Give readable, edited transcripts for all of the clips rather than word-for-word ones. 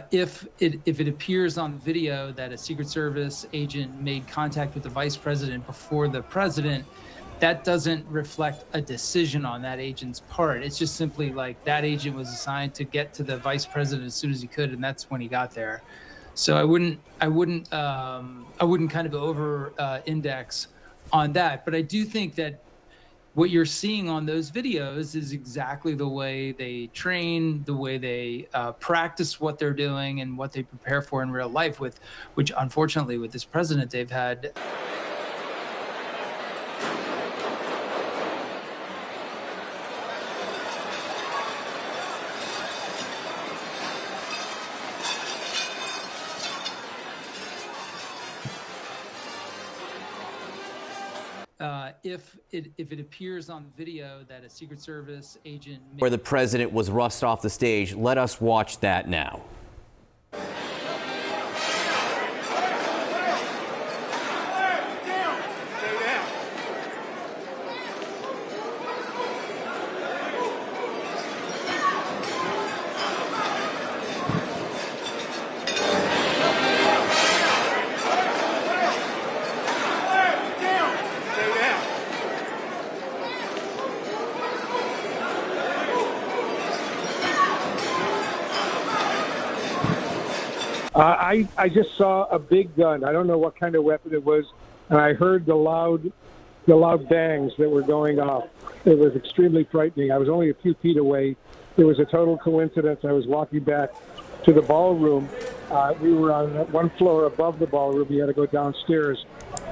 If it appears on video that a Secret Service agent made contact with the vice president before the president, that doesn't reflect a decision on that agent's part. It's just simply like that agent was assigned to get to the vice president as soon as he could, and that's when he got there. So I wouldn't kind of over index on that. But I do think that what you're seeing on those videos is exactly the way they train, the way they practice what they're doing and what they prepare for in real life, which unfortunately with this president, they've had. If it appears on video that a Secret Service agent where the president was rushed off the stage, let us watch that now. I just saw a big gun. I don't know what kind of weapon it was, and I heard the loud bangs that were going off. It was extremely frightening. I was only a few feet away. It was a total coincidence. I was walking back to the ballroom. We were on one floor above the ballroom. We had to go downstairs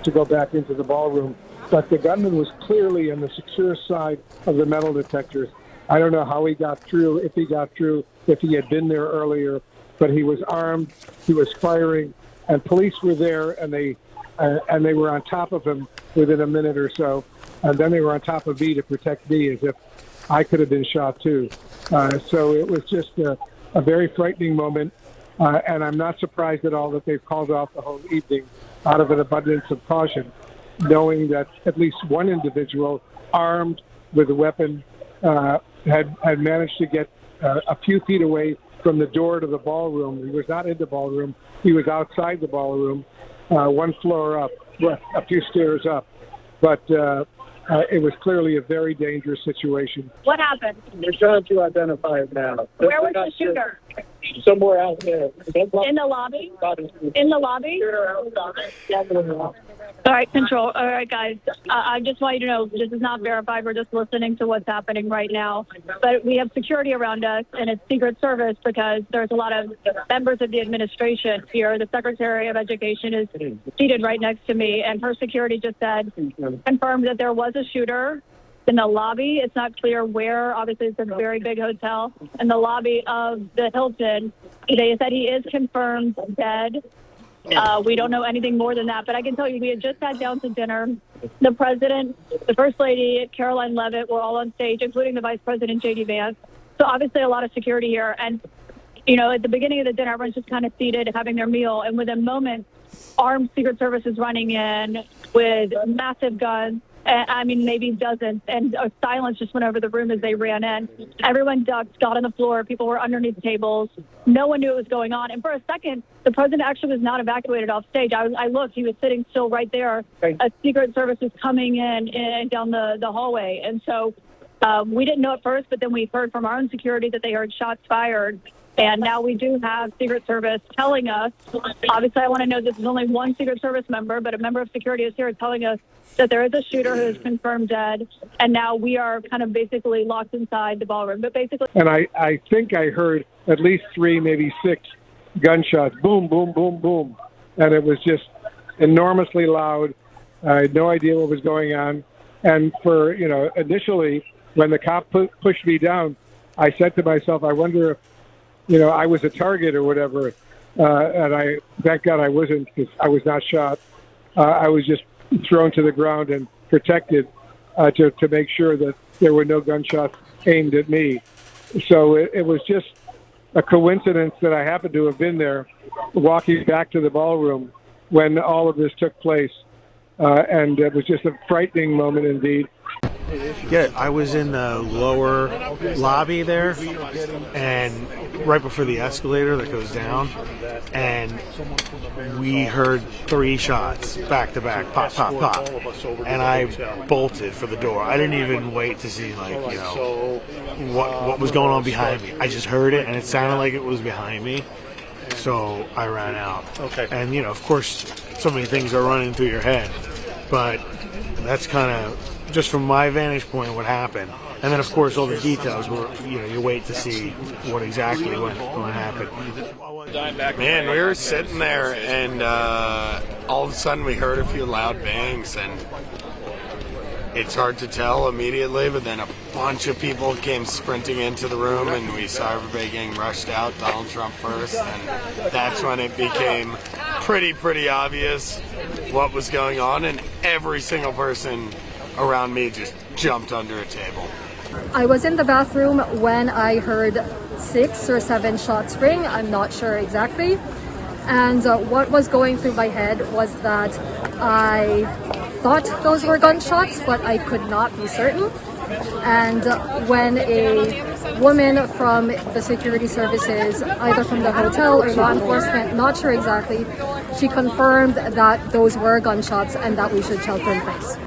to go back into the ballroom. But the gunman was clearly on the secure side of the metal detectors. I don't know how he got through, if he got through, if he had been there earlier. But he was armed, he was firing, and police were there, and they were on top of him within a minute or so, and then they were on top of me to protect me as if I could have been shot too. So it was just a very frightening moment, and I'm not surprised at all that they've called off the whole evening out of an abundance of caution, knowing that at least one individual armed with a weapon had managed to get a few feet away from the door to the ballroom. He was not in the ballroom. He was outside the ballroom, one floor up, a few stairs up. But it was clearly a very dangerous situation. What happened? We're trying to identify it now. Where was the shooter? Somewhere out there. In the lobby? In the lobby? All right, control. All right, guys. I just want you to know this is not verified. We're just listening to what's happening right now. But we have security around us, and it's Secret Service because there's a lot of members of the administration here. The Secretary of Education is seated right next to me, and her security just said, confirmed that there was a shooter in the lobby. It's not clear where. Obviously, it's a very big hotel. In the lobby of the Hilton, they said he is confirmed dead. We don't know anything more than that, but I can tell you we had just sat down to dinner. The president, the first lady, Caroline Leavitt, were all on stage, including the vice president, J.D. Vance. So obviously a lot of security here. And, you know, at the beginning of the dinner, everyone's just kind of seated having their meal. And within moments, armed Secret Service is running in with massive guns. I mean, maybe dozens, and silence just went over the room as they ran in. Everyone ducked, got on the floor. People were underneath tables. No one knew what was going on. And for a second, the president actually was not evacuated off stage. I looked. He was sitting still right there. A Secret Service was coming in down the hallway. And so we didn't know at first, but then we heard from our own security that they heard shots fired. And now we do have Secret Service telling us, obviously I want to know this is only one Secret Service member, but a member of security is here telling us that there is a shooter who is confirmed dead. And now we are kind of basically locked inside the ballroom. But basically, and I think I heard at least 3, maybe 6 gunshots, boom, boom, boom, boom. And it was just enormously loud. I had no idea what was going on. And for, you know, initially when the cop pushed me down, I said to myself, I wonder if, you know, I was a target or whatever. And thank God I wasn't, because I was not shot. I was just thrown to the ground and protected to make sure that there were no gunshots aimed at me. So it was just a coincidence that I happened to have been there walking back to the ballroom when all of this took place. And it was just a frightening moment indeed. Yeah, I was in the lower lobby there, and right before the escalator that goes down, and we heard 3 shots back to back, pop, pop, pop, and I bolted for the door. I didn't even wait to see, like, you know, what was going on behind me. I just heard it, and it sounded like it was behind me, so I ran out. Okay. And, you know, of course, so many things are running through your head, but that's kind of just from my vantage point what happened. And then, of course, all the details were, you know, you wait to see what exactly what happened. Man, we were sitting there, and all of a sudden we heard a few loud bangs, and it's hard to tell immediately, but then a bunch of people came sprinting into the room, and we saw everybody getting rushed out, Donald Trump first, and that's when it became pretty obvious what was going on, and every single person around me just jumped under a table. I was in the bathroom when I heard 6 or 7 shots ring. I'm not sure exactly. And what was going through my head was that I thought those were gunshots, but I could not be certain. And when a woman from the security services, either from the hotel or law enforcement, not sure exactly, she confirmed that those were gunshots and that we should shelter in place.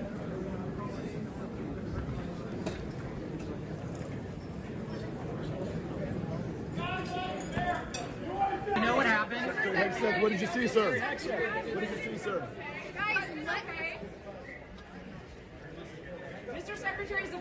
You know what happened? What did you see, sir? What did you see, sir? Mr. Secretary, is the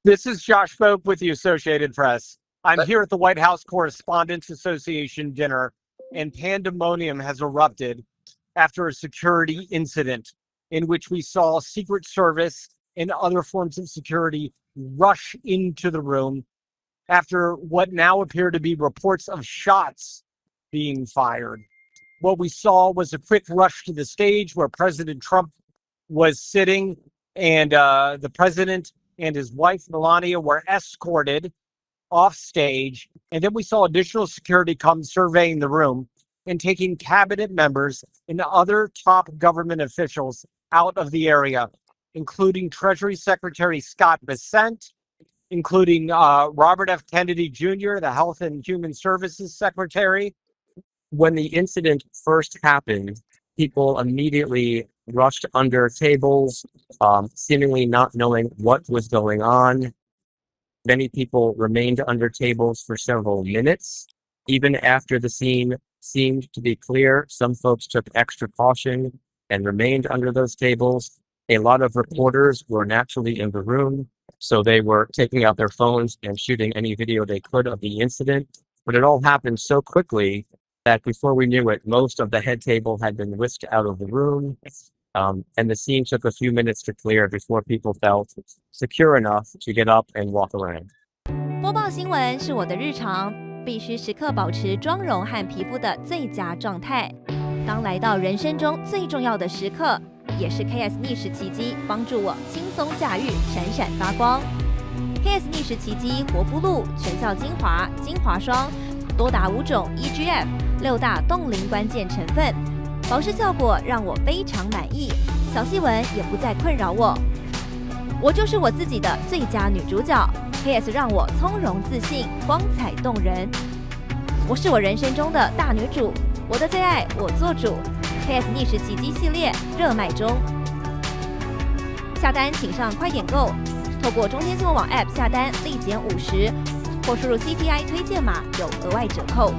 This is Josh Pope with the Associated Press. I'm here at the White House Correspondents Association dinner, and pandemonium has erupted after a security incident in which we saw Secret Service and other forms of security rush into the room after what now appear to be reports of shots being fired. What we saw was a quick rush to the stage where President Trump was sitting, and the president and his wife, Melania, were escorted off stage. And then we saw additional security come surveying the room and taking cabinet members and other top government officials out of the area, including Treasury Secretary Scott Bessent, including Robert F. Kennedy Jr., the Health and Human Services Secretary. When the incident first happened, people immediately rushed under tables, seemingly not knowing what was going on. Many people remained under tables for several minutes. Even after the scene seemed to be clear, some folks took extra caution and remained under those tables. A lot of reporters were naturally in the room, so they were taking out their phones and shooting any video they could of the incident. But it all happened so quickly that before we knew it, most of the head table had been whisked out of the room. And the scene took a few minutes to clear before people felt secure enough to get up and walk around. 播报新闻是我的日常，必须时刻保持妆容和皮肤的最佳状态。当来到人生中最重要的时刻，也是 KS 逆时奇迹帮助我轻松驾驭，闪闪发光。KS 逆时奇迹活肤露全效精华、精华霜，多达5种 EGF 6大冻龄关键成分。 保湿效果让我非常满意，小细纹也不再困扰我。我就是我自己的最佳女主角 ，KS 让我从容自信，光彩动人。我是我人生中的大女主，我的最爱我做主。KS 逆时奇迹系列热卖中，下单请上快点购，透过中天新闻网 App 下单立减50，或输入 CTI 推荐码有额外折扣。